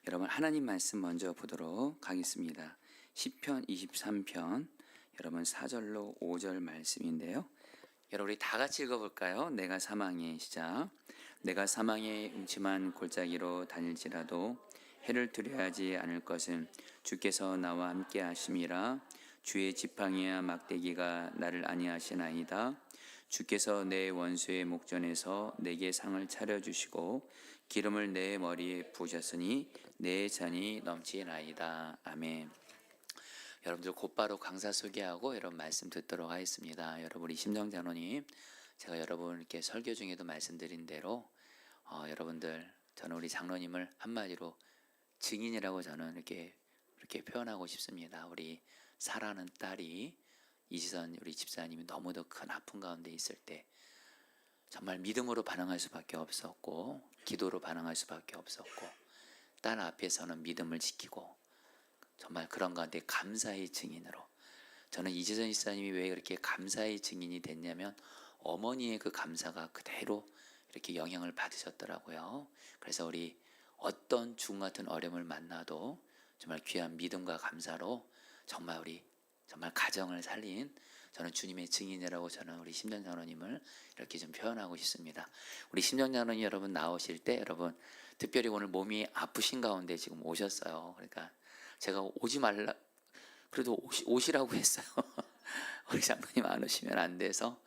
여러분 하나님 말씀 먼저 보도록 하겠습니다. 시편 23편 여러분 4절로 5절 말씀인데요. 여러분 우리 다 같이 읽어볼까요? 내가 사망의 시작. 내가 사망의 음침한 골짜기로 다닐지라도 해를 두려워하지 않을 것은 주께서 나와 함께 하심이라. 주의 지팡이와 막대기가 나를 안위하시나이다. 주께서 내 원수의 목전에서 내게 상을 차려주시고 기름을 내 머리에 부으셨으니 내 잔이 넘치나이다. 아멘. 여러분들 곧바로 강사 소개하고 여러분 말씀 듣도록 하겠습니다. 여러분 우리 심정장로님, 제가 여러분 이렇게 설교 중에도 말씀드린 대로 여러분들 저는 우리 장로님을 한마디로 증인이라고 저는 이렇게 표현하고 싶습니다. 우리 사랑하는 딸이 이지선 우리 집사님이 너무도 큰 아픔 가운데 있을 때 정말 믿음으로 반응할 수밖에 없었고 기도로 반응할 수밖에 없었고 딸 앞에서는 믿음을 지키고 정말 그런 가운데 감사의 증인으로, 저는 이지선 집사님이 왜 그렇게 감사의 증인이 됐냐면 어머니의 그 감사가 그대로 이렇게 영향을 받으셨더라고요. 그래서 우리 어떤 죽음 같은 어려움을 만나도 정말 귀한 믿음과 감사로 정말 우리 정말 가정을 살린 저는 주님의 증인이라고 저는 우리 심정장로님을 이렇게 좀 표현하고 싶습니다. 우리 심정장로님 여러분 나오실 때 여러분 특별히 오늘 몸이 아프신 가운데 지금 오셨어요. 그러니까 제가 오지 말라 그래도 오시라고 했어요. 우리 장로님 안 오시면 안 돼서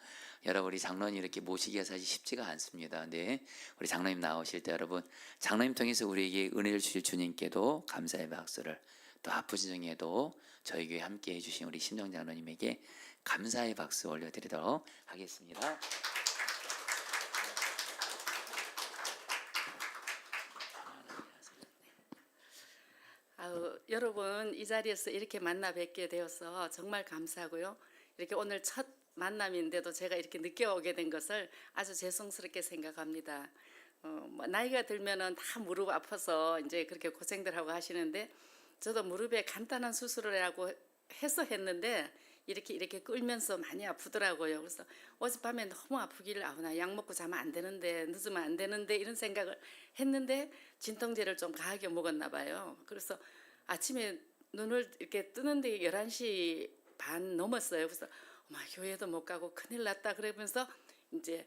여러분 우리 장로님 이렇게 모시기가 사실 쉽지가 않습니다. 네, 우리 장로님 나오실 때 여러분 장로님 통해서 우리에게 은혜를 주실 주님께도 감사의 박수를, 또 아프신 중에도 저희 교회 함께 해주신 우리 심정장로님에게 감사의 박수 올려드리도록 하겠습니다. 여러분 이 자리에서 이렇게 만나 뵙게 되어서 정말 감사하고요. 이렇게 오늘 첫 만남인데도 제가 이렇게 늦게 오게 된 것을 아주 죄송스럽게 생각합니다. 나이가 들면은 다 무릎 아파서 이제 그렇게 고생들 하고 하시는데 저도 무릎에 간단한 수술을 하고 해서 했는데 이렇게 끌면서 많이 아프더라고요. 그래서 어젯밤에 너무 아프기를 나 약 먹고 자면 안 되는데 늦으면 안 되는데 이런 생각을 했는데 진통제를 좀 강하게 먹었나 봐요. 그래서 아침에 눈을 이렇게 뜨는데 11시 반 넘었어요. 그래서 교회도 못 가고 큰일 났다 그러면서 이제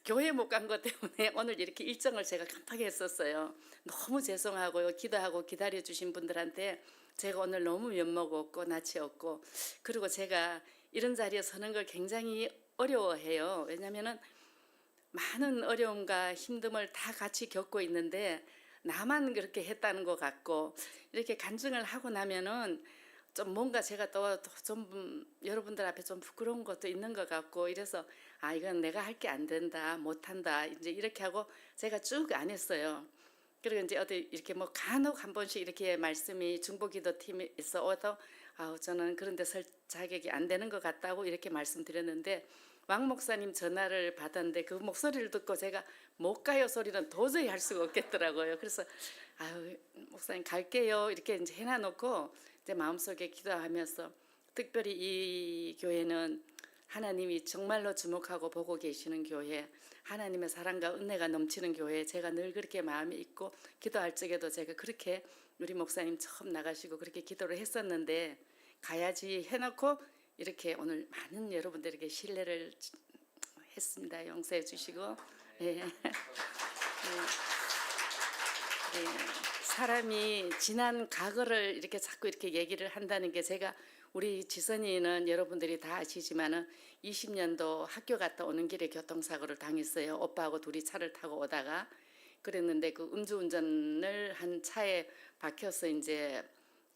교회 못 간 것 때문에 오늘 이렇게 일정을 제가 깜빡 했었어요. 너무 죄송하고요. 기도하고 기다려주신 분들한테 제가 오늘 너무 면목 없고 낯이 없고, 그리고 제가 이런 자리에 서는 걸 굉장히 어려워해요. 왜냐하면 많은 어려움과 힘듦을 다 같이 겪고 있는데 나만 그렇게 했다는 것 같고, 이렇게 간증을 하고 나면은 좀 뭔가 제가 또 좀 여러분들 앞에 좀 부끄러운 것도 있는 것 같고, 이래서 이건 내가 할 게 안 된다, 못한다 이제 이렇게 하고 제가 쭉 안 했어요. 그리고 이제 어디 이렇게 간혹 한 번씩 이렇게 말씀이 중보기도 팀에서 와도 저는 그런 데 설 자격이 안 되는 것 같다고 이렇게 말씀드렸는데, 왕 목사님 전화를 받았는데 그 목소리를 듣고 제가 못 가요 소리는 도저히 할 수가 없겠더라고요. 그래서 목사님 갈게요 이렇게 이제 해놔놓고 이제 마음속에 기도하면서, 특별히 이 교회는 하나님이 정말로 주목하고 보고 계시는 교회, 하나님의 사랑과 은혜가 넘치는 교회, 제가 늘 그렇게 마음이 있고 기도할 적에도 제가 그렇게 우리 목사님 처음 나가시고 그렇게 기도를 했었는데 가야지 해놓고 이렇게 오늘 많은 여러분들에게 신뢰를 했습니다. 용서해 주시고. 네. 네. 사람이 지난 과거를 이렇게 자꾸 이렇게 얘기를 한다는 게, 제가 우리 지선이는 여러분들이 다 아시지만은 20년도 학교 갔다 오는 길에 교통사고를 당했어요. 오빠하고 둘이 차를 타고 오다가 그랬는데 그 음주운전을 한 차에 박혀서 이제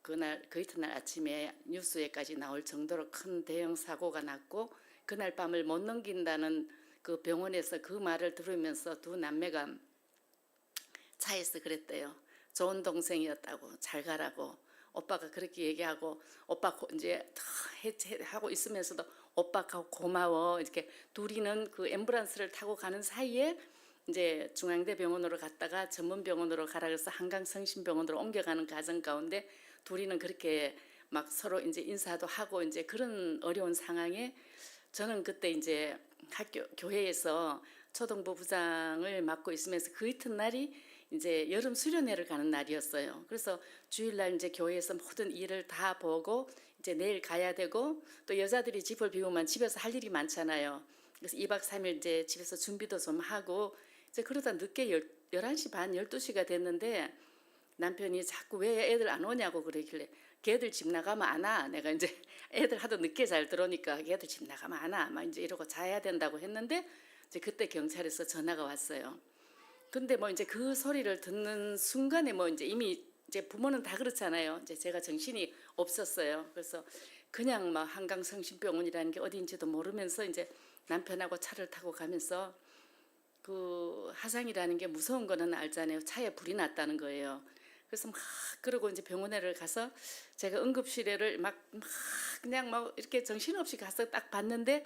그 이튿날 아침에 뉴스에까지 나올 정도로 큰 대형 사고가 났고, 그날 밤을 못 넘긴다는 그 병원에서 그 말을 들으면서 두 남매가 차에서 그랬대요. 좋은 동생이었다고, 잘 가라고. 오빠가 그렇게 얘기하고, 오빠 이제 하고 있으면서도 오빠 고마워 이렇게 둘이는 그 앰뷸런스를 타고 가는 사이에 이제 중앙대 병원으로 갔다가 전문병원으로 가라 그래서 한강성심병원으로 옮겨가는 과정 가운데 둘이는 그렇게 막 서로 이제 인사도 하고 이제 그런 어려운 상황에, 저는 그때 이제 교회에서 초등부 부장을 맡고 있으면서 그 이튿날이 이제 여름 수련회를 가는 날이었어요. 그래서 주일날 이제 교회에서 모든 일을 다 보고 이제 내일 가야 되고 또 여자들이 집을 비우면 집에서 할 일이 많잖아요. 그래서 2박 3일 이제 집에서 준비도 좀 하고 이제 그러다 늦게 11시 반, 12시가 됐는데 남편이 자꾸 왜 애들 안 오냐고 그러길래 걔들 집 나가면 안 와. 내가 이제 애들 하도 늦게 잘 들어오니까 걔들 집 나가면 안 와. 막 이제 이러고 자야 된다고 했는데 이제 그때 경찰에서 전화가 왔어요. 근데 뭐 이제 그 소리를 듣는 순간에 뭐 이제 이미 이제 부모는 다 그렇잖아요. 이제 제가 정신이 없었어요. 그래서 그냥 막 한강성심병원이라는 게 어디인지도 모르면서 이제 남편하고 차를 타고 가면서 그 화상이라는 게 무서운 거는 알잖아요. 차에 불이 났다는 거예요. 그래서 막 그러고 이제 병원에를 가서 제가 응급실에를 막 그냥 막 이렇게 정신없이 가서 딱 봤는데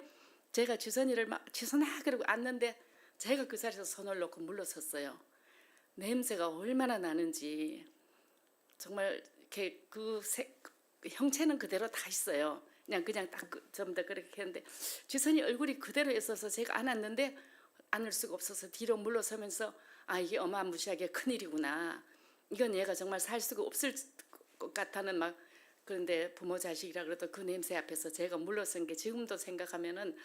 제가 지선이를 막 지선아 그러고 앉는데 제가 그 자리에서 손을 놓고 물러섰어요. 냄새가 얼마나 나는지 정말 이렇게 그 형체는 그대로 다 있어요. 그냥 딱 좀 더 그렇게 했는데 지선이 얼굴이 그대로 있어서 제가 안았는데 안을 수가 없어서 뒤로 물러서면서 아 이게 어마무시하게 큰일이구나. 이건 얘가 정말 살 수가 없을 것 같다는 막 그런데 부모 자식이라 그래도 그 냄새 앞에서 제가 물러선 게 지금도 생각하면은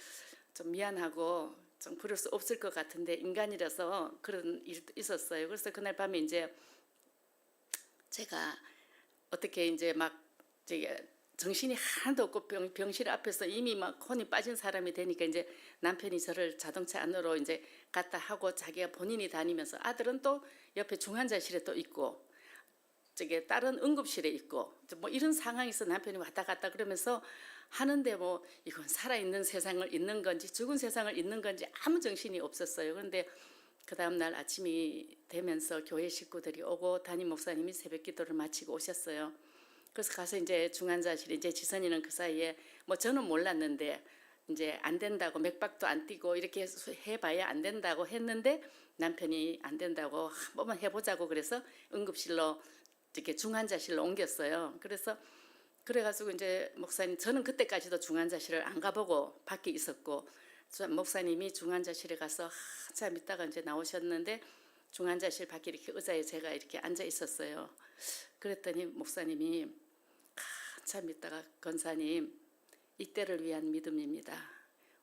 좀 미안하고 좀 그럴 수 없을 것 같은데 인간이라서 그런 일도 있었어요. 그래서 그날 밤에 이제 제가 어떻게 이제 막 이제 정신이 하나도 없고 병실 앞에서 이미 막 혼이 빠진 사람이 되니까 이제 남편이 저를 자동차 안으로 이제 갔다 하고 자기가 본인이 다니면서 아들은 또 옆에 중환자실에 또 있고 저기 다른 응급실에 있고 뭐 이런 상황에서 남편이 왔다 갔다 그러면서 하는데 뭐 이건 살아있는 세상을 있는 건지 죽은 세상을 있는 건지 아무 정신이 없었어요. 그런데 그 다음날 아침이 되면서 교회 식구들이 오고 담임 목사님이 새벽 기도를 마치고 오셨어요. 그래서 가서 이제 중환자실에 이제 지선이는 그 사이에 뭐 저는 몰랐는데 이제 안 된다고 맥박도 안 뛰고 이렇게 해봐야 안 된다고 했는데 남편이 안 된다고 한 번만 해보자고 그래서 응급실로 이렇게 중환자실로 옮겼어요. 그래서 그래가지고 이제 목사님 저는 그때까지도 중환자실을 안 가보고 밖에 있었고 목사님이 중환자실에 가서 한참 있다가 이제 나오셨는데 중환자실 밖에 이렇게 의자에 제가 이렇게 앉아 있었어요. 그랬더니 목사님이 한참 있다가 권사님 이때를 위한 믿음입니다.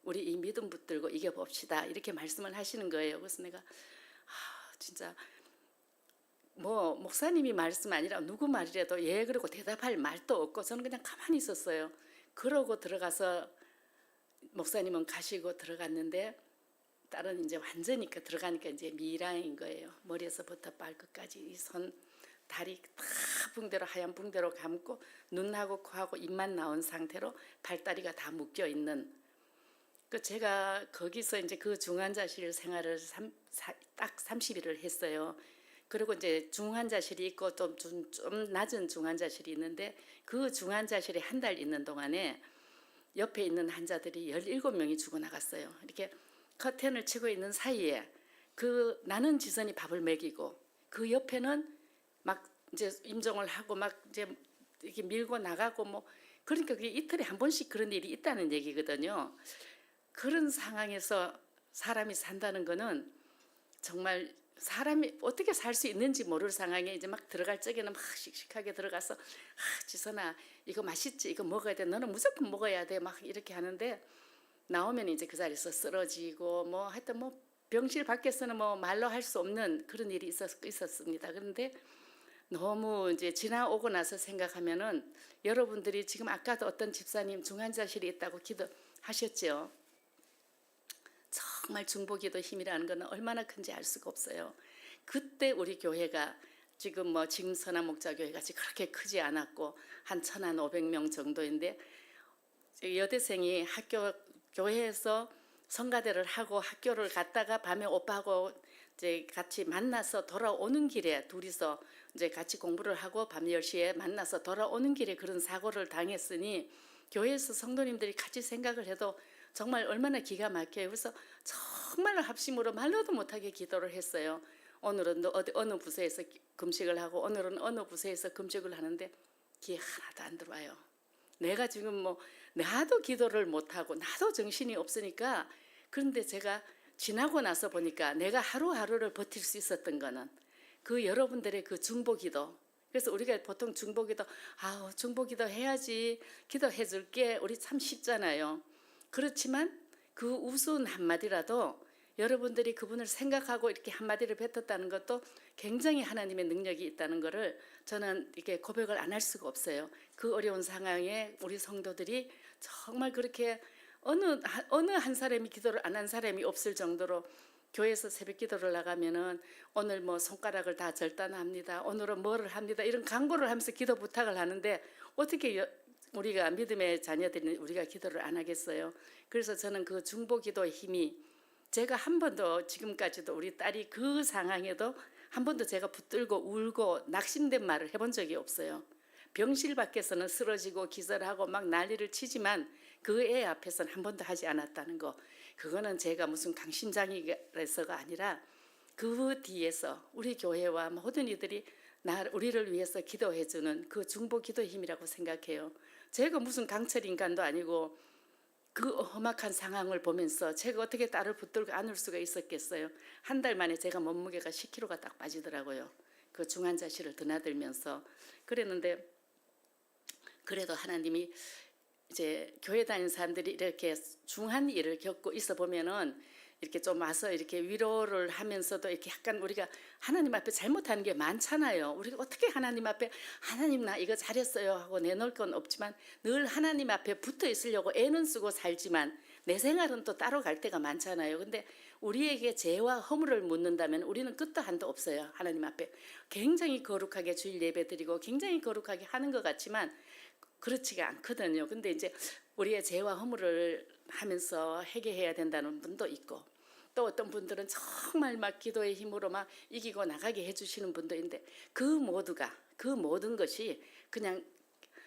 우리 이 믿음 붙들고 이겨봅시다. 이렇게 말씀을 하시는 거예요. 그래서 내가 진짜 뭐 목사님이 말씀 아니라 누구 말이라도 예 그러고 대답할 말도 없고 저는 그냥 가만히 있었어요. 그러고 들어가서 목사님은 가시고 들어갔는데 딸은 이제 완전히 들어가니까 이제 미라인 거예요. 머리에서부터 발끝까지 이 손 다리 다 붕대로 하얀 붕대로 감고 눈하고 코하고 입만 나온 상태로 발다리가 다 묶여 있는. 그 제가 거기서 이제 그 중환자실 생활을 딱 30일을 했어요. 그리고 이제 중환자실이 있고 좀 낮은 중환자실이 있는데 그 중환자실에 한 달 있는 동안에 옆에 있는 환자들이 17명이 죽어나갔어요. 이렇게 커튼을 치고 있는 사이에 그 나는 지선이 밥을 먹이고 그 옆에는 막 이제 임종을 하고 막 이제 이렇게 밀고 나가고 뭐 그러니까 그게 이틀에 한 번씩 그런 일이 있다는 얘기거든요. 그런 상황에서 사람이 산다는 거는 정말 사람이 어떻게 살 수 있는지 모를 상황에 이제 막 들어갈 적에는 막 씩씩하게 들어가서 지선아 이거 맛있지 이거 먹어야 돼 너는 무조건 먹어야 돼 막 이렇게 하는데 나오면 이제 그 자리에서 쓰러지고 뭐 하여튼 뭐 병실 밖에서는 뭐 말로 할 수 없는 그런 일이 있었습니다. 그런데 너무 이제 지나오고 나서 생각하면은 여러분들이 지금 아까도 어떤 집사님 중환자실에 있다고 기도하셨죠. 정말 중보기도 힘이라는 것은 얼마나 큰지 알 수가 없어요. 그때 우리 교회가 지금 뭐 지금 선한 목자교회가 그렇게 크지 않았고 한 1,500명 정도인데 여대생이 학교 교회에서 성가대를 하고 학교를 갔다가 밤에 오빠하고 이제 같이 만나서 돌아오는 길에 둘이서 이제 같이 공부를 하고 밤 10시에 만나서 돌아오는 길에 그런 사고를 당했으니 교회에서 성도님들이 같이 생각을 해도 정말 얼마나 기가 막혀요. 그래서 정말로 합심으로 말로도 못하게 기도를 했어요. 오늘은 어느 부서에서 금식을 하고 오늘은 어느 부서에서 금식을 하는데 기회 하나도 안 들어와요. 내가 지금 뭐 나도 기도를 못하고 나도 정신이 없으니까 그런데 제가 지나고 나서 보니까 내가 하루하루를 버틸 수 있었던 거는 그 여러분들의 그 중보기도. 그래서 우리가 보통 중보기도 중보기도 해야지 기도해 줄게 우리 참 쉽잖아요. 그렇지만 그 우스운 한마디라도 여러분들이 그분을 생각하고 이렇게 한마디를 뱉었다는 것도 굉장히 하나님의 능력이 있다는 것을 저는 이렇게 고백을 안 할 수가 없어요. 그 어려운 상황에 우리 성도들이 정말 그렇게 어느 한 사람이 기도를 안 한 사람이 없을 정도로 교회에서 새벽 기도를 나가면은 오늘 뭐 손가락을 다 절단합니다. 오늘은 뭐를 합니다. 이런 강구를 하면서 기도 부탁을 하는데 어떻게 우리가 믿음의 자녀들이 우리가 기도를 안 하겠어요. 그래서 저는 그 중보 기도의 힘이 제가 한 번도 지금까지도 우리 딸이 그 상황에도 한 번도 제가 붙들고 울고 낙심된 말을 해본 적이 없어요. 병실 밖에서는 쓰러지고 기절하고 막 난리를 치지만 그 애 앞에서는 한 번도 하지 않았다는 거. 그거는 제가 무슨 강심장이라서가 아니라 그 뒤에서 우리 교회와 모든 이들이 우리를 위해서 기도해주는 그 중보 기도의 힘이라고 생각해요. 제가 무슨 강철 인간도 아니고 그 험악한 상황을 보면서 제가 어떻게 딸을 붙들고 안을 수가 있었겠어요. 한 달 만에 제가 몸무게가 10kg가 딱 빠지더라고요. 그 중환자실을 드나들면서 그랬는데 그래도 하나님이 이제 교회 다니는 사람들이 이렇게 중한 일을 겪고 있어 보면은 이렇게 좀 와서 이렇게 위로를 하면서도 이렇게 약간 우리가 하나님 앞에 잘못하는 게 많잖아요. 우리가 어떻게 하나님 앞에 하나님 나 이거 잘했어요 하고 내놓을 건 없지만 늘 하나님 앞에 붙어 있으려고 애는 쓰고 살지만 내 생활은 또 따로 갈 때가 많잖아요. 근데 우리에게 죄와 허물을 묻는다면 우리는 끝도 한도 없어요. 하나님 앞에 굉장히 거룩하게 주일 예배 드리고 굉장히 거룩하게 하는 것 같지만 그렇지가 않거든요. 근데 이제 우리의 죄와 허물을 하면서 회개해야 된다는 분도 있고 또 어떤 분들은 정말 막 기도의 힘으로 막 이기고 나가게 해주시는 분도 있는데 그 모든 것이 그냥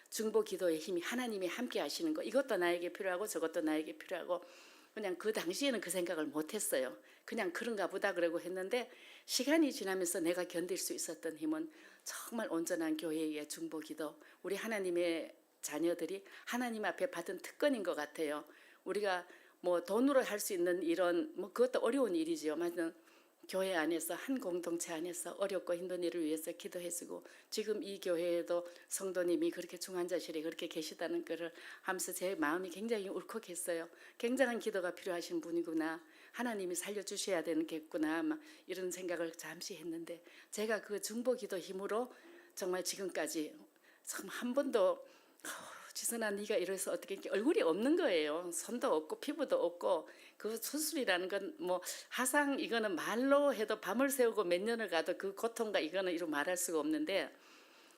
중보 기도의 힘이 하나님이 함께 하시는 거 이것도 나에게 필요하고 저것도 나에게 필요하고 그냥 그 당시에는 그 생각을 못했어요. 그냥 그런가 보다 그러고 했는데 시간이 지나면서 내가 견딜 수 있었던 힘은 정말 온전한 교회의 중보 기도 우리 하나님의 자녀들이 하나님 앞에 받은 특권인 것 같아요. 우리가 뭐 돈으로 할 수 있는 이런 뭐 그것도 어려운 일이지요. 맞는 교회 안에서 한 공동체 안에서 어렵고 힘든 일을 위해서 기도해주고 지금 이 교회에도 성도님이 그렇게 중환자실에 그렇게 계시다는 것을 하면서 제 마음이 굉장히 울컥했어요. 굉장한 기도가 필요하신 분이구나. 하나님이 살려주셔야 되겠구나. 막 이런 생각을 잠시 했는데 제가 그 중보 기도 힘으로 정말 지금까지 참 한 번도 지선아 네가 이래서 어떻게 얼굴이 없는 거예요. 손도 없고 피부도 없고 그 수술이라는 건 뭐 하상 이거는 말로 해도 밤을 새우고 몇 년을 가도 그 고통과 이거는 이루 말할 수가 없는데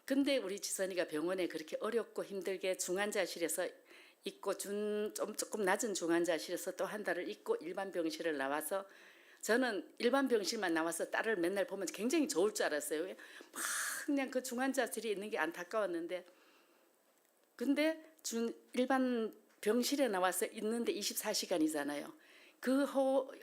근데 우리 지선이가 병원에 그렇게 어렵고 힘들게 중환자실에서 있고 조금 낮은 중환자실에서 또 한 달을 있고 일반 병실을 나와서 저는 일반 병실만 나와서 딸을 맨날 보면 굉장히 좋을 줄 알았어요. 막 그냥 그 중환자실이 있는 게 안타까웠는데 근데 일반 병실에 나와서 있는데 24시간이잖아요. 그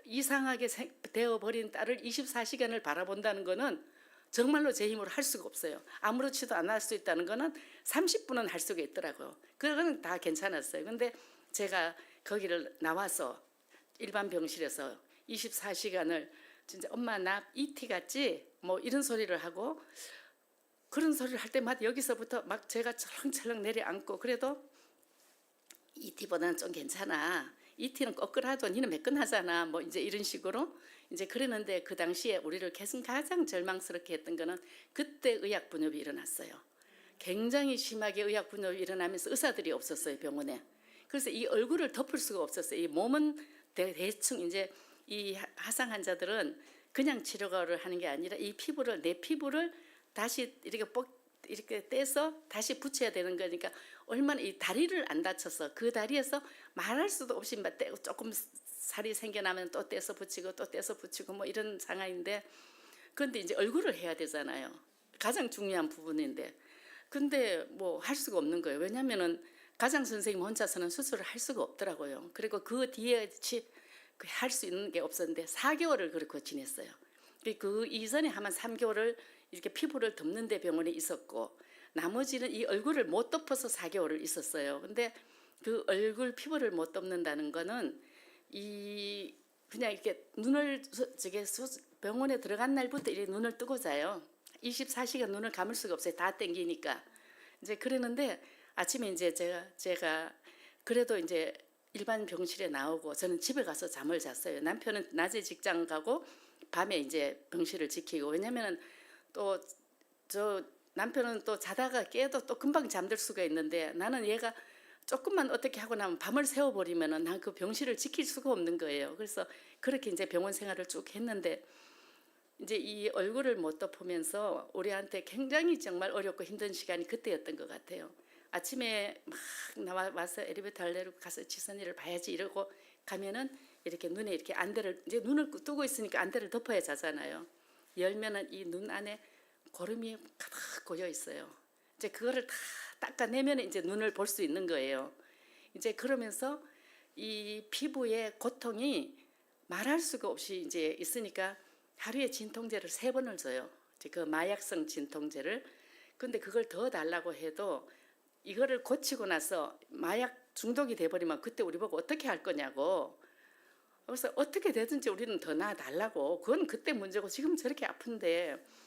이상하게 되어버린 딸을 24시간을 바라본다는 거는 정말로 제 힘으로 할 수가 없어요. 아무렇지도 않을 수 있다는 거는 30분은 할 수가 있더라고요. 그거는 다 괜찮았어요. 근데 제가 거기를 나와서 일반 병실에서 24시간을 진짜 엄마 나 ET 같지? 뭐 이런 소리를 하고 그런 소리를 할 때마다 여기서부터 막 제가 철렁철렁 내려앉고 그래도 ET보다는 좀 괜찮아. ET는 거꾸라도 니는 매끈하잖아. 뭐 이제 이런 식으로 이제 그러는데 그 당시에 우리를 계속 가장 절망스럽게 했던 거는 그때 의학 분업이 일어났어요. 굉장히 심하게 의학 분업이 일어나면서 의사들이 없었어요 병원에. 그래서 이 얼굴을 덮을 수가 없었어요. 이 몸은 대충 이제 이 하상 환자들은 그냥 치료를 하는 게 아니라 이 피부를 내 피부를 다시 이렇게 떼서 다시 붙여야 되는 거니까 얼마나 이 다리를 안 다쳐서 그 다리에서 말할 수도 없이 막 조금 살이 생겨나면 또 떼서 붙이고 또 떼서 붙이고 뭐 이런 상황인데 그런데 이제 얼굴을 해야 되잖아요. 가장 중요한 부분인데 근데 뭐 할 수가 없는 거예요. 왜냐하면은 가장 선생님 혼자서는 수술을 할 수가 없더라고요. 그리고 그 뒤에 할 수 있는 게 없었는데 4개월을 그렇게 지냈어요. 그 이전에 하면 3개월을 이렇게 피부를 덮는 데 병원에 있었고 나머지는 이 얼굴을 못 덮어서 4개월을 있었어요. 근데 그 얼굴 피부를 못 덮는다는 거는 이 그냥 이렇게 눈을 병원에 들어간 날부터 이렇게 눈을 뜨고 자요. 24시간 눈을 감을 수가 없어요. 다 땡기니까. 이제 그러는데 아침에 이제 제가 그래도 이제 일반 병실에 나오고 저는 집에 가서 잠을 잤어요. 남편은 낮에 직장 가고 밤에 이제 병실을 지키고, 왜냐면은 또 저 남편은 또 자다가 깨도 또 금방 잠들 수가 있는데 나는 얘가 조금만 어떻게 하고 나면 밤을 새워버리면은 난 그 병실을 지킬 수가 없는 거예요. 그래서 그렇게 이제 병원 생활을 쭉 했는데 이제 이 얼굴을 못 덮으면서 우리한테 굉장히 정말 어렵고 힘든 시간이 그때였던 것 같아요. 아침에 막 와서 엘리베이터 내리고 가서 지선이를 봐야지 이러고 가면은 이렇게 눈에 이렇게 안대를, 이제 눈을 뜨고 있으니까 안대를 덮어야 자잖아요. 열면은 이 눈 안에 고름이 가득 고여 있어요. 이제 그거를 다 닦아내면 이제 눈을 볼 수 있는 거예요. 이제 그러면서 이 피부의 고통이 말할 수가 없이 이제 있으니까 하루에 진통제를 3번을 줘요. 이제 그 마약성 진통제를. 근데 그걸 더 달라고 해도 이거를 고치고 나서 마약 중독이 돼버리면 그때 우리 보고 어떻게 할 거냐고. 그래서 어떻게 되든지 우리는 더 나아달라고. 그건 그때 문제고 지금 저렇게 아픈데.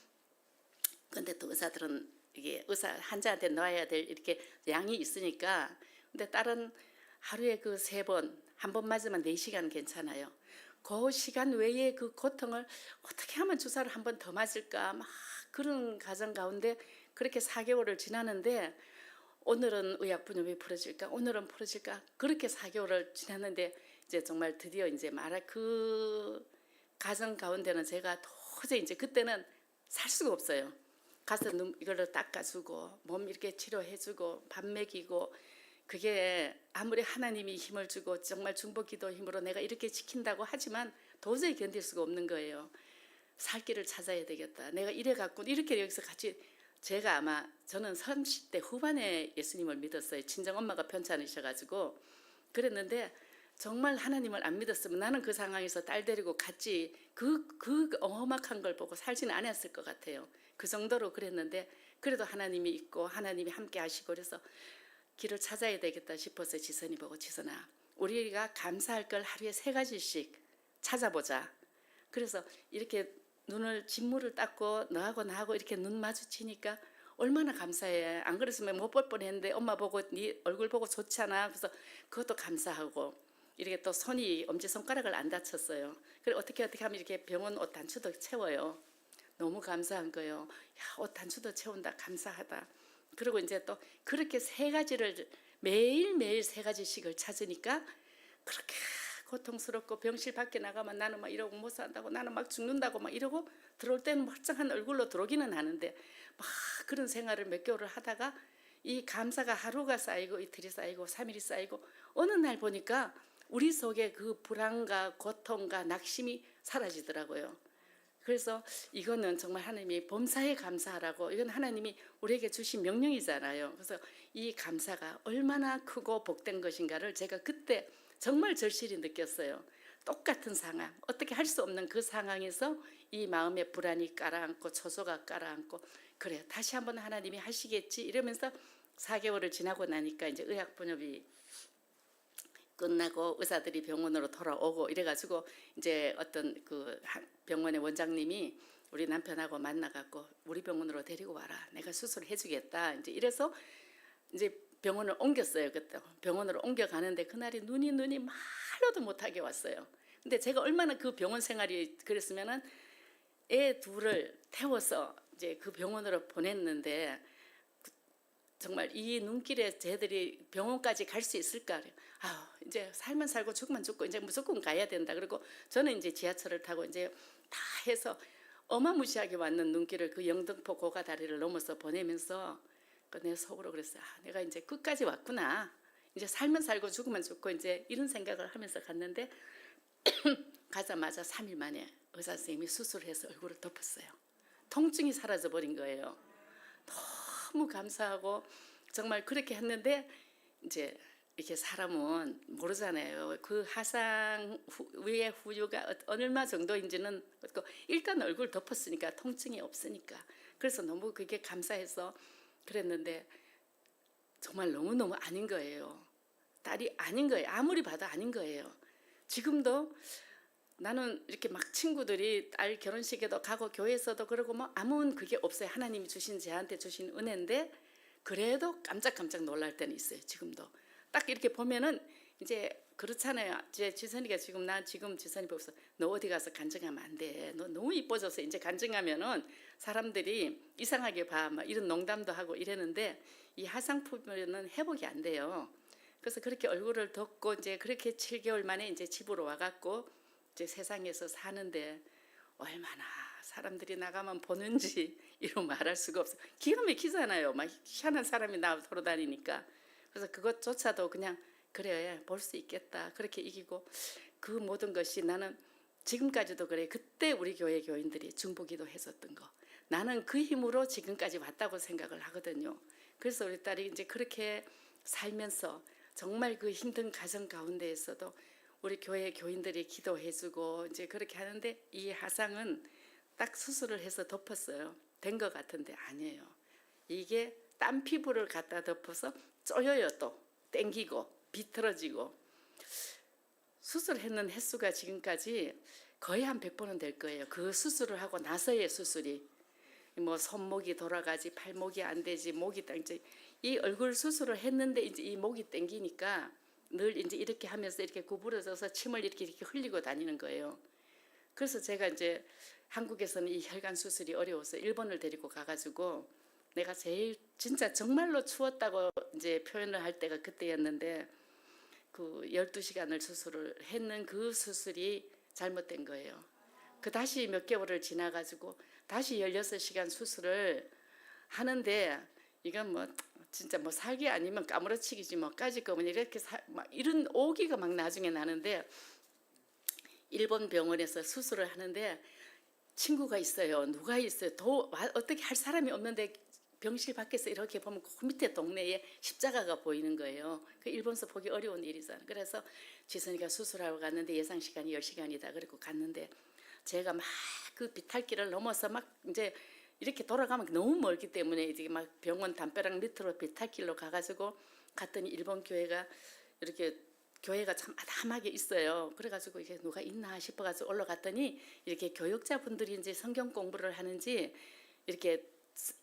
근데 또 의사들은 이게 의사 환자한테 놔야 될 이렇게 양이 있으니까. 근데 다른 하루에 그 3번, 한 번 맞으면 4시간 괜찮아요. 그 시간 외에 그 고통을 어떻게 하면 주사를 한 번 더 맞을까 막 그런 과정 가운데 그렇게 4개월을 지나는데, 오늘은 의약분염이 풀어질까, 오늘은 풀어질까, 그렇게 4개월을 지났는데 이제 정말 드디어 이제 말할 그 과정 가운데는 제가 도저히 이제 그때는 살 수가 없어요. 가서 눈 이걸로 닦아주고 몸 이렇게 치료해주고 밥 먹이고, 그게 아무리 하나님이 힘을 주고 정말 중보기도 힘으로 내가 이렇게 지킨다고 하지만 도저히 견딜 수가 없는 거예요. 살 길을 찾아야 되겠다. 내가 이래 갖고 이렇게 여기서 같이, 제가 아마 저는 30대 후반에 예수님을 믿었어요. 친정 엄마가 편찮으셔가지고 그랬는데, 정말 하나님을 안 믿었으면 나는 그 상황에서 딸 데리고 같이 그 어마어마한 걸 보고 살지는 않았을 것 같아요. 그 정도로 그랬는데 그래도 하나님이 있고 하나님이 함께 하시고 그래서 길을 찾아야 되겠다 싶어서 지선이 보고, 지선아, 우리가 감사할 걸 하루에 3가지씩 찾아보자. 그래서 이렇게 눈을 진물을 닦고 너하고 나하고 이렇게 눈 마주치니까 얼마나 감사해. 안 그랬으면 못 볼 뻔했는데 엄마 보고 네 얼굴 보고 좋잖아. 그래서 그것도 감사하고, 이렇게 또 손이 엄지손가락을 안 다쳤어요. 그래 어떻게 하면 이렇게 병원 옷 단추도 채워요. 너무 감사한 거예요. 야, 옷 단추도 채운다, 감사하다. 그리고 이제 또 그렇게 3가지를 매일매일 3가지씩을 찾으니까 그렇게 고통스럽고, 병실 밖에 나가면 나는 막 이러고 못 산다고, 나는 막 죽는다고 막 이러고, 들어올 때는 멀쩡한 얼굴로 들어오기는 하는데 막 그런 생활을 몇 개월을 하다가 이 감사가 하루가 쌓이고 이틀이 쌓이고 3일이 쌓이고 어느 날 보니까 우리 속에 그 불안과 고통과 낙심이 사라지더라고요. 그래서 이거는 정말 하나님이 범사에 감사하라고, 이건 하나님이 우리에게 주신 명령이잖아요. 그래서 이 감사가 얼마나 크고 복된 것인가를 제가 그때 정말 절실히 느꼈어요. 똑같은 상황, 어떻게 할 수 없는 그 상황에서 이 마음의 불안이 깔아앉고 초조가 깔아앉고, 그래 다시 한번 하나님이 하시겠지 이러면서 4개월을 지나고 나니까 이제 의약분협이 끝나고 의사들이 병원으로 돌아오고 이래가지고 이제 어떤 그 병원의 원장님이 우리 남편하고 만나갖고 우리 병원으로 데리고 와라, 내가 수술해 주겠다. 이제 이래서 이제 병원을 옮겼어요. 그때 병원으로 옮겨가는데 그날이 눈이 말로도 못하게 왔어요. 근데 제가 얼마나 그 병원 생활이 그랬으면은 애 2을 태워서 이제 그 병원으로 보냈는데, 정말 이 눈길에 쟤들이 병원까지 갈 수 있을까? 이제 살면 살고 죽으면 죽고 이제 무조건 가야 된다. 그리고 저는 이제 지하철을 타고 이제 다 해서 어마무시하게 왔는 눈길을 그 영등포 고가 다리를 넘어서 보내면서 내 속으로 그랬어요. 내가 이제 끝까지 왔구나. 이제 살면 살고 죽으면 죽고 이제 이런 생각을 하면서 갔는데 가자마자 3일 만에 의사 선생님이 수술해서 얼굴을 덮었어요. 통증이 사라져 버린 거예요. 너무 감사하고 정말 그렇게 했는데, 이제 이렇게 사람은 모르잖아요. 그 화상 위의 후유가 얼마 정도인지는. 일단 얼굴 덮었으니까 통증이 없으니까. 그래서 너무 그게 감사해서 그랬는데 정말 너무너무 아닌 거예요. 딸이 아닌 거예요. 아무리 봐도 아닌 거예요. 지금도 나는 이렇게 막 친구들이 딸 결혼식에도 가고 교회에서도 그러고 뭐 아무 그게 없어요. 하나님이 주신 저한테 주신 은혜인데 그래도 깜짝깜짝 놀랄 때는 있어요. 지금도 딱 이렇게 보면은 이제 그렇잖아요. 제 지선이가 지금 나 지금 지선이 보고서 너 어디 가서 간증하면 안 돼. 너 너무 이뻐져서 이제 간증하면은 사람들이 이상하게 봐. 막 이런 농담도 하고 이랬는데 이 화상품은 회복이 안 돼요. 그래서 그렇게 얼굴을 덮고 이제 그렇게 7개월 만에 이제 집으로 와갖고 이제 세상에서 사는데 얼마나 사람들이 나가면 보는지 이런 말할 수가 없어. 기가 막히잖아요. 막 희한한 사람이 나 돌아다니니까. 그래서 그것조차도 그냥 그래 볼 수 있겠다 그렇게 이기고 그 모든 것이 나는 지금까지도 그래. 그때 우리 교회 교인들이 중보기도 했었던 거 나는 그 힘으로 지금까지 왔다고 생각을 하거든요. 그래서 우리 딸이 이제 그렇게 살면서 정말 그 힘든 가정 가운데에서도 우리 교회 교인들이 기도해주고 이제 그렇게 하는데 이 화상은 딱 수술을 해서 덮었어요. 된 것 같은데 아니에요. 이게 땀 피부를 갖다 덮어서 쪼여요. 또 땡기고 비틀어지고 수술했는 횟수가 지금까지 거의 한 100번은 될 거예요. 그 수술을 하고 나서의 수술이 뭐 손목이 돌아가지 팔목이 안 되지 목이 당지 이 얼굴 수술을 했는데 이제 이 목이 땡기니까 늘 이제 이렇게 하면서 이렇게 구부러져서 침을 이렇게 흘리고 다니는 거예요. 그래서 제가 이제 한국에서는 이 혈관 수술이 어려워서 일본을 데리고 가가지고 내가 제일 진짜 정말로 추웠다고 이제 표현을 할 때가 그때였는데 그 12시간을 수술을 했는 그 수술이 잘못된 거예요. 그 다시 몇 개월을 지나가지고 다시 16시간 수술을 하는데 이건 뭐 진짜 뭐 사기 아니면 까무러치기지 뭐까지 거면 이렇게 막 이런 오기가 막 나중에 나는데 일본 병원에서 수술을 하는데 친구가 있어요. 누가 있어요. 더 어떻게 할 사람이 없는데 병실 밖에서 이렇게 보면 그 밑에 동네에 십자가가 보이는 거예요. 그 일본서 보기 어려운 일이잖아요. 그래서 지선이가 수술하러 갔는데 예상 시간이 10시간이다. 그리고 갔는데 제가 막 그 비탈길을 넘어서 막 이제 이렇게 돌아가면 너무 멀기 때문에 이제 막 병원 담벼락 밑으로 비탈길로 가가지고 갔더니 일본 교회가 이렇게 교회가 참 아담하게 있어요. 그래가지고 이게 누가 있나 싶어가지고 올라갔더니 이렇게 교육자분들이 이제 성경 공부를 하는지 이렇게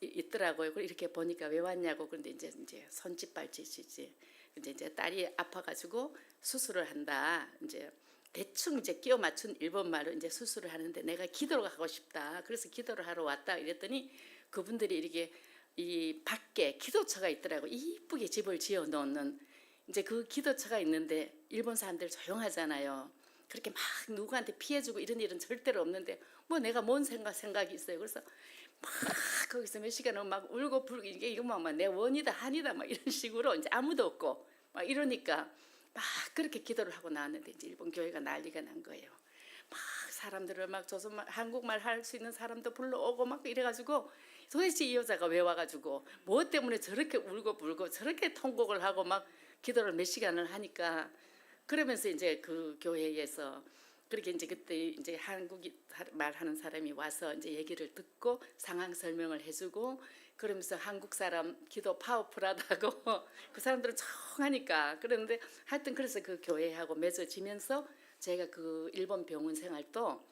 있더라고요. 이렇게 보니까 왜 왔냐고. 그런데 이제 손짓 발짓이지. 이제 딸이 아파가지고 수술을 한다. 이제 대충 이제 끼워 맞춘 일본말로 이제 수술을 하는데 내가 기도를 하고 싶다. 그래서 기도를 하러 왔다. 이랬더니 그분들이 이렇게 이 밖에 기도처가 있더라고. 이쁘게 집을 지어 놓는 이제 그 기도처가 있는데 일본 사람들 조용하잖아요. 그렇게 막 누구한테 피해주고 이런 일은 절대로 없는데 뭐 내가 뭔 생각이 있어요. 그래서 막 거기서 몇 시간을 막 울고 불고 이거 막 내 원이다 한이다 막 이런 식으로 이제 아무도 없고 막 이러니까 막 그렇게 기도를 하고 나왔는데 이제 일본 교회가 난리가 난 거예요. 막 사람들을 막 조선말 한국말 할 수 있는 사람도 불러오고 막 이래가지고 도대체 이 여자가 왜 와가지고 뭐 때문에 저렇게 울고 불고 저렇게 통곡을 하고 막 기도를 몇 시간을 하니까 그러면서 이제 그 교회에서 그렇게 이제 그때 이제 한국이 말하는 사람이 와서 이제 얘기를 듣고 상황 설명을 해주고 그러면서 한국 사람 기도 파워풀하다고 그 사람들은 청하니까 그런데 하여튼 그래서 그 교회하고 맺어지면서 제가 그 일본 병원 생활도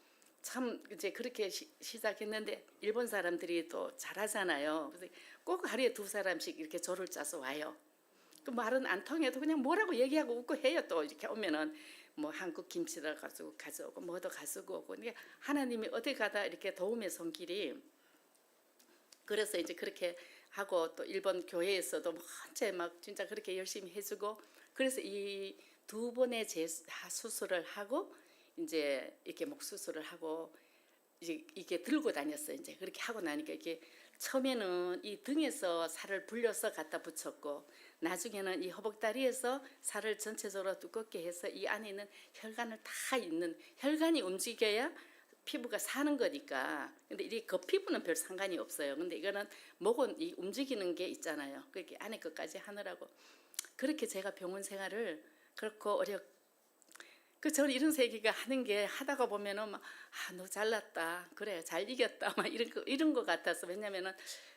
참 이제 그렇게 시작했는데 일본 사람들이 또 잘하잖아요. 그래서 꼭 하루에 2사람씩 이렇게 조를 짜서 와요. 그 말은 안 통해도 그냥 뭐라고 얘기하고 웃고 해요. 또 이렇게 오면은 뭐 한국 김치를 가져오고 뭐도 가지고 오고 이게 하나님이 어디 가다 이렇게 도움의 손길이 그래서 이제 그렇게 하고 또 일본 교회에서도 언제 막 진짜 그렇게 열심히 해주고 그래서 이 2번의 수술을 하고 이제 이렇게 목 수술을 하고 이제 이게 들고 다녔어요. 이제 그렇게 하고 나니까 이게 처음에는 이 등에서 살을 불려서 갖다 붙였고 나중에는 이 허벅다리에서 살을 전체적으로 두껍게 해서 이 안에 있는 혈관을 다 있는 혈관이 움직여야 피부가 사는 거니까. 근데 이 겉피부는 별 상관이 없어요. 근데 이거는 목은 이 움직이는 게 있잖아요. 그렇게 안에 것까지 하느라고 그렇게 제가 병원 생활을 그렇고 그 저는 이런 세계가 하는 게 하다가 보면은 막 너 잘났다 그래 잘 이겼다 막 이런 거 같아서 왜냐면은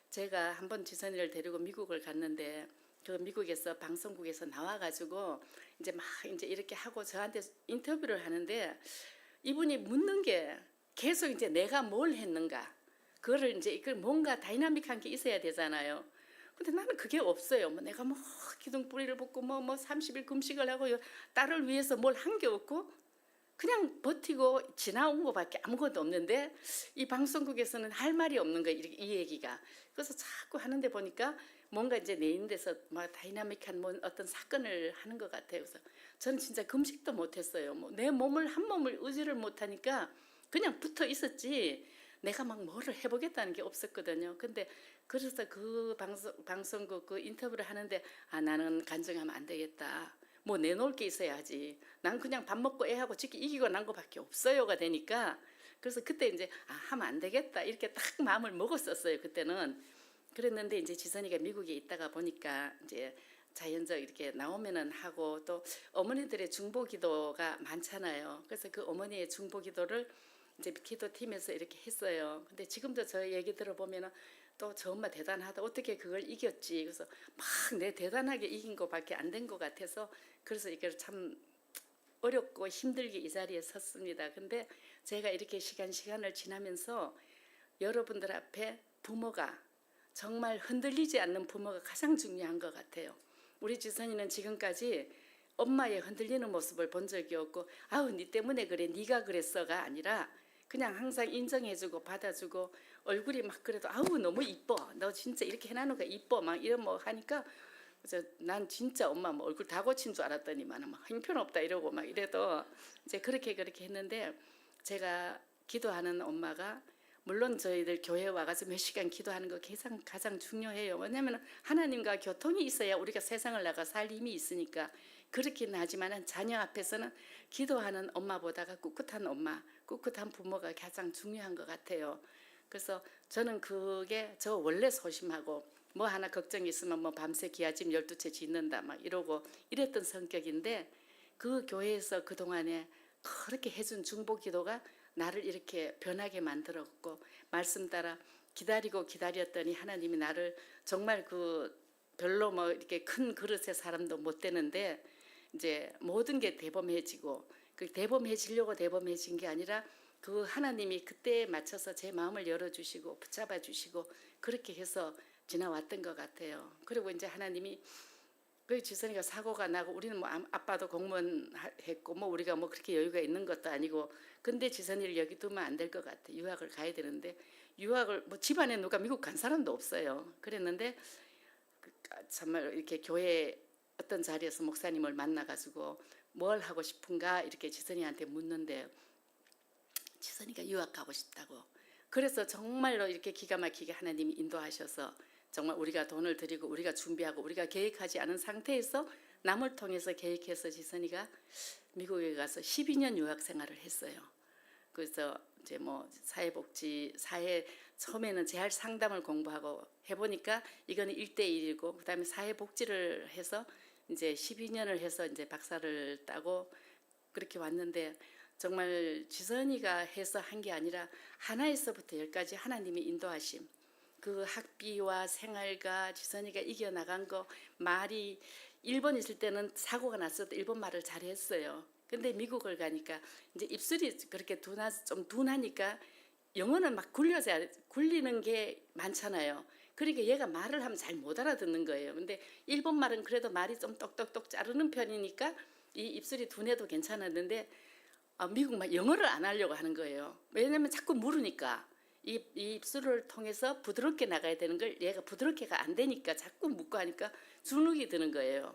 제가 한번 지선이를 데리고 미국을 갔는데 그 미국에서 방송국에서 나와가지고 이제 막 이제 이렇게 하고 저한테 인터뷰를 하는데 이분이 묻는 게 계속 이제 내가 뭘 했는가, 그거를 이제 이걸 뭔가 다이나믹한 게 있어야 되잖아요. 근데 나는 그게 없어요. 뭐 내가 뭐 기둥 뿌리를 붓고 뭐 30일 금식을 하고 딸을 위해서 뭘 한 게 없고 그냥 버티고 지나온 거밖에 아무것도 없는데 이 방송국에서는 할 말이 없는 거예요. 이 얘기가. 그래서 자꾸 하는데 보니까 뭔가 이제 내 인데서 막 다이나믹한 뭐 어떤 사건을 하는 것 같아요. 그래서 저는 진짜 금식도 못했어요. 뭐 내 몸을 한 몸을 의지를 못하니까 그냥 붙어 있었지. 내가 막 뭐를 해보겠다는 게 없었거든요. 근데 그래서 그 방송국 그 인터뷰를 하는데 나는 간증하면 안 되겠다. 뭐 내놓을 게 있어야지. 난 그냥 밥 먹고 애하고 지키 이기고 난 거밖에 없어요가 되니까 그래서 그때 이제 하면 안 되겠다 이렇게 딱 마음을 먹었었어요. 그때는. 그랬는데 이제 지선이가 미국에 있다가 보니까 이제 자연적 이렇게 나오면은 하고 또 어머니들의 중보기도가 많잖아요. 그래서 그 어머니의 중보기도를 이제 기도팀에서 이렇게 했어요. 근데 지금도 저 얘기 들어보면은 또 저 엄마 대단하다. 어떻게 그걸 이겼지. 그래서 막 내 대단하게 이긴 거밖에 안 된 것 같아서 그래서 이걸 참 어렵고 힘들게 이 자리에 섰습니다. 근데 제가 이렇게 시간을 지나면서 여러분들 앞에 부모가 정말 흔들리지 않는 부모가 가장 중요한 것 같아요. 우리 지선이는 지금까지 엄마의 흔들리는 모습을 본 적이 없고 아우 니 때문에 그래 니가 그랬어가 아니라 그냥 항상 인정해주고 받아주고 얼굴이 막 그래도 아우 너무 이뻐 너 진짜 이렇게 해놔는 거 이뻐 막 이런 뭐 하니까 그래서 난 진짜 엄마 뭐 얼굴 다 고친 줄 알았더니만 막 형편없다 이러고 막 이래도 이제 그렇게 했는데 제가 기도하는 엄마가 물론 저희들 교회 와가지고 몇 시간 기도하는 거 가장 중요해요. 왜냐하면 하나님과 교통이 있어야 우리가 세상을 나가 살 힘이 있으니까 그렇긴 하지만 자녀 앞에서는 기도하는 엄마보다가 꿋꿋한 엄마, 꿋꿋한 부모가 가장 중요한 것 같아요. 그래서 저는 그게 저 원래 소심하고 뭐 하나 걱정이 있으면 뭐 밤새 기아집 12채 짓는다 막 이러고 이랬던 성격인데 그 교회에서 그동안에 그렇게 해준 중보기도가 나를 이렇게 변하게 만들었고 말씀 따라 기다리고 기다렸더니 하나님이 나를 정말 그 별로 뭐 이렇게 큰 그릇의 사람도 못 되는데 이제 모든 게 대범해지고 그 대범해지려고 대범해진 게 아니라 그 하나님이 그때에 맞춰서 제 마음을 열어주시고 붙잡아 주시고 그렇게 해서 지나왔던 것 같아요. 그리고 이제 하나님이 그 지선이가 사고가 나고 우리는 뭐 아빠도 공무원 했고 뭐 우리가 뭐 그렇게 여유가 있는 것도 아니고 근데 지선이를 여기 두면 안 될 것 같아. 유학을 가야 되는데 유학을 뭐 집안에 누가 미국 간 사람도 없어요. 그랬는데 정말 이렇게 교회 어떤 자리에서 목사님을 만나가지고 뭘 하고 싶은가 이렇게 지선이한테 묻는데 지선이가 유학 가고 싶다고. 그래서 정말로 이렇게 기가 막히게 하나님이 인도하셔서 정말 우리가 돈을 들이고 우리가 준비하고 우리가 계획하지 않은 상태에서 남을 통해서 계획해서 지선이가 미국에 가서 12년 유학 생활을 했어요. 그래서 이제 뭐 사회 처음에는 재활 상담을 공부하고 해보니까 이거는 1대1이고 그다음에 사회복지를 해서 이제 12년을 해서 이제 박사를 따고 그렇게 왔는데 정말 지선이가 해서 한 게 아니라 하나에서부터 10까지 하나님이 인도하심. 그 학비와 생활과 지선이가 이겨나간 거 말이 일본 있을 때는 사고가 났어도 일본 말을 잘했어요. 근데 미국을 가니까 이제 입술이 그렇게 좀 둔하니까 영어는 막 굴리는 게 많잖아요. 그러니까 얘가 말을 하면 잘 못 알아듣는 거예요. 근데 일본 말은 그래도 말이 좀 똑똑똑 자르는 편이니까 이 입술이 둔해도 괜찮았는데 미국 말 영어를 안 하려고 하는 거예요. 왜냐하면 자꾸 물으니까. 이 입술을 통해서 부드럽게 나가야 되는 걸 얘가 부드럽게가 안 되니까 자꾸 묻고 하니까 주눅이 드는 거예요.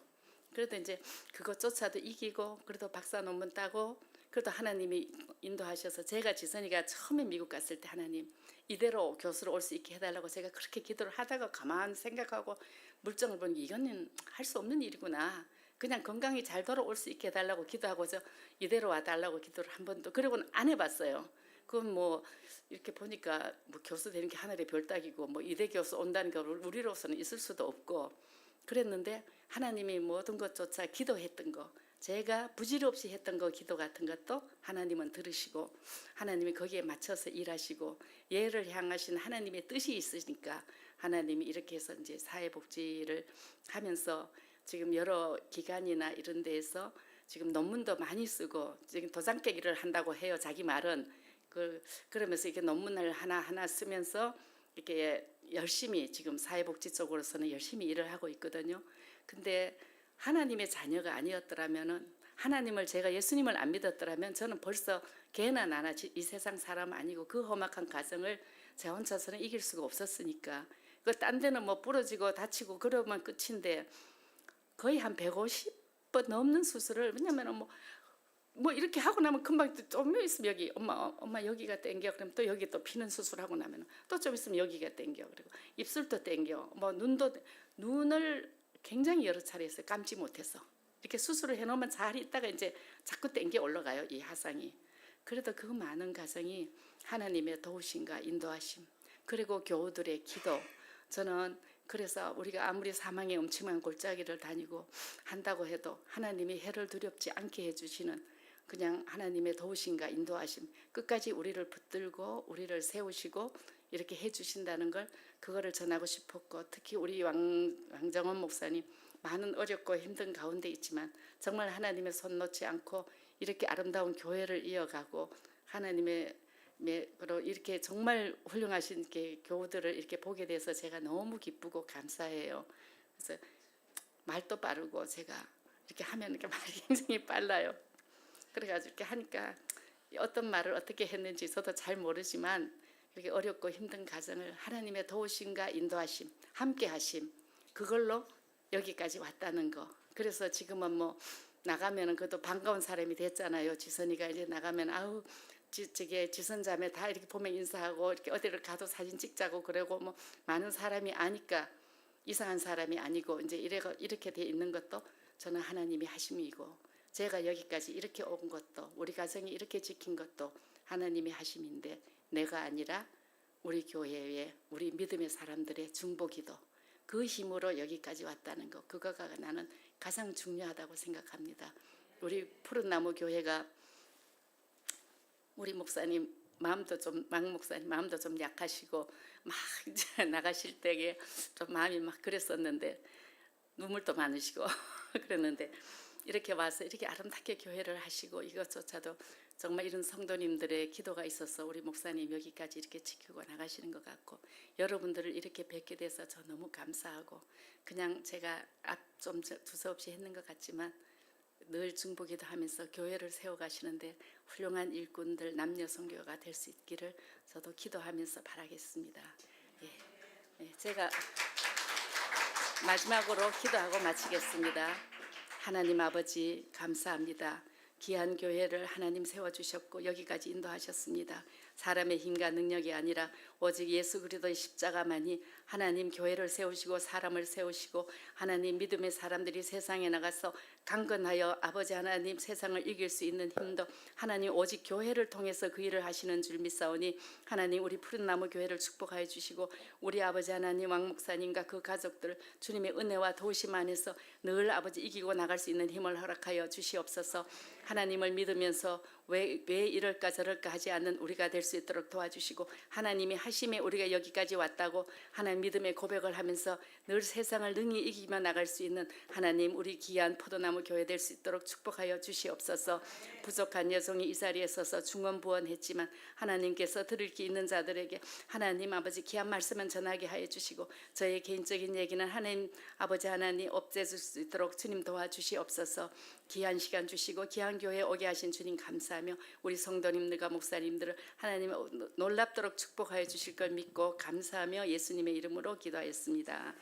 그래도 이제 그것조차도 이기고 그래도 박사 논문 따고 그래도 하나님이 인도하셔서 제가 지선이가 처음에 미국 갔을 때 하나님 이대로 교수로 올 수 있게 해달라고 제가 그렇게 기도를 하다가 가만 생각하고 물정을 보니 이거는 할 수 없는 일이구나. 그냥 건강히 잘 돌아올 수 있게 해달라고 기도하고서 이대로 와달라고 기도를 한 번도 그리고는 안 해봤어요. 그건 뭐 이렇게 보니까 뭐 교수 되는 게 하늘의 별따기고 뭐 이대 교수 온다는 게 우리로서는 있을 수도 없고 그랬는데 하나님이 모든 것조차 기도했던 거 제가 부질없이 했던 거 기도 같은 것도 하나님은 들으시고 하나님이 거기에 맞춰서 일하시고 얘를 향하신 하나님의 뜻이 있으니까 하나님이 이렇게 해서 이제 사회복지를 하면서 지금 여러 기관이나 이런 데에서 지금 논문도 많이 쓰고 지금 도장 깨기를 한다고 해요. 자기 말은 그러면서 이렇게 논문을 하나 쓰면서 이렇게 열심히 지금 사회복지 쪽으로서는 열심히 일을 하고 있거든요. 근데 하나님의 자녀가 아니었더라면은 하나님을 제가 예수님을 안 믿었더라면 저는 벌써 개나 나나 이 세상 사람 아니고 그 험악한 가정을 제 혼자서는 이길 수가 없었으니까 그 딴 데는 뭐 부러지고 다치고 그러면 끝인데 거의 한 150번 넘는 수술을 왜냐면은 뭐 이렇게 하고 나면 금방 좀 있으면 여기 엄마 여기가 땡겨 그럼 또 여기 또 피는 수술하고 나면 또 좀 있으면 여기가 땡겨 그리고 입술도 땡겨 뭐 눈을 굉장히 여러 차례 했어요. 감지 못해서 이렇게 수술을 해놓으면 잘 있다가 이제 자꾸 땡겨 올라가요. 이 화상이. 그래도 그 많은 가정이 하나님의 도우심과 인도하심 그리고 교우들의 기도 저는 그래서 우리가 아무리 사망의 음침한 골짜기를 다니고 한다고 해도 하나님이 해를 두렵지 않게 해주시는 그냥 하나님의 도우심과 인도하심 끝까지 우리를 붙들고 우리를 세우시고 이렇게 해주신다는 걸 그거를 전하고 싶었고 특히 우리 왕정원 목사님 많은 어렵고 힘든 가운데 있지만 정말 하나님의 손 놓지 않고 이렇게 아름다운 교회를 이어가고 하나님의 이렇게 정말 훌륭하신 교우들을 이렇게 보게 돼서 제가 너무 기쁘고 감사해요. 그래서 말도 빠르고 제가 이렇게 하면 이렇게 말이 굉장히 빨라요. 그래가지고 이렇게 하니까 어떤 말을 어떻게 했는지 저도 잘 모르지만 이렇게 어렵고 힘든 가정을 하나님의 도우심과 인도하심, 함께하심 그걸로 여기까지 왔다는 거. 그래서 지금은 뭐 나가면은 그래도 반가운 사람이 됐잖아요. 지선이가 이제 나가면 아우 저게 지선자매 다 이렇게 보면 인사하고 이렇게 어디를 가도 사진 찍자고 그러고 뭐 많은 사람이 아니까 이상한 사람이 아니고 이제 이렇게 돼 있는 것도 저는 하나님이 하심이고 제가 여기까지 이렇게 온 것도 우리 가정이 이렇게 지킨 것도 하나님의 하심인데 내가 아니라 우리 교회에 우리 믿음의 사람들의 중보기도 그 힘으로 여기까지 왔다는 것 그거가 나는 가장 중요하다고 생각합니다. 우리 푸른나무 교회가 우리 목사님 마음도 좀 막 목사님 마음도 좀 약하시고 막 이제 나가실 때에 좀 마음이 막 그랬었는데 눈물도 많으시고 그랬는데 이렇게 와서 이렇게 아름답게 교회를 하시고 이것조차도 정말 이런 성도님들의 기도가 있어서 우리 목사님 여기까지 이렇게 지키고 나가시는 것 같고 여러분들을 이렇게 뵙게 돼서 저 너무 감사하고 그냥 제가 좀 두서없이 했는 것 같지만 늘 중보기도 하면서 교회를 세워가시는데 훌륭한 일꾼들 남녀 선교가 될 수 있기를 저도 기도하면서 바라겠습니다. 예, 제가 마지막으로 기도하고 마치겠습니다. 하나님 아버지 감사합니다. 귀한 교회를 하나님 세워주셨고 여기까지 인도하셨습니다. 사람의 힘과 능력이 아니라 오직 예수 그리스도의 십자가만이 하나님 교회를 세우시고 사람을 세우시고 하나님 믿음의 사람들이 세상에 나가서 강건하여 아버지 하나님 세상을 이길 수 있는 힘도 하나님 오직 교회를 통해서 그 일을 하시는 줄 믿사오니 하나님 우리 푸른나무 교회를 축복하여 주시고 우리 아버지 하나님 왕 목사님과 그 가족들 주님의 은혜와 도우심 안에서 늘 아버지 이기고 나갈 수 있는 힘을 허락하여 주시옵소서. 하나님을 믿으면서 왜 이럴까 저럴까 하지 않는 우리가 될 수 있도록 도와주시고 하나님이 하심에 우리가 여기까지 왔다고 하나님 믿음의 고백을 하면서 늘 세상을 능히 이기며 나갈 수 있는 하나님 우리 귀한 포도나무 교회 될 수 있도록 축복하여 주시옵소서. 부족한 여성이 이 자리에 서서 중언부언했지만 하나님께서 들을 게 있는 자들에게 하나님 아버지 귀한 말씀은 전하게 하여 주시고 저의 개인적인 얘기는 하나님 아버지 하나님 업제줄 수 있도록 주님 도와주시옵소서. 귀한 시간 주시고 귀한 교회에 오게 하신 주님 감사하며 우리 성도님들과 목사님들을 하나님 놀랍도록 축복하여 주실 걸 믿고 감사하며 예수님의 이름으로 기도하였습니다.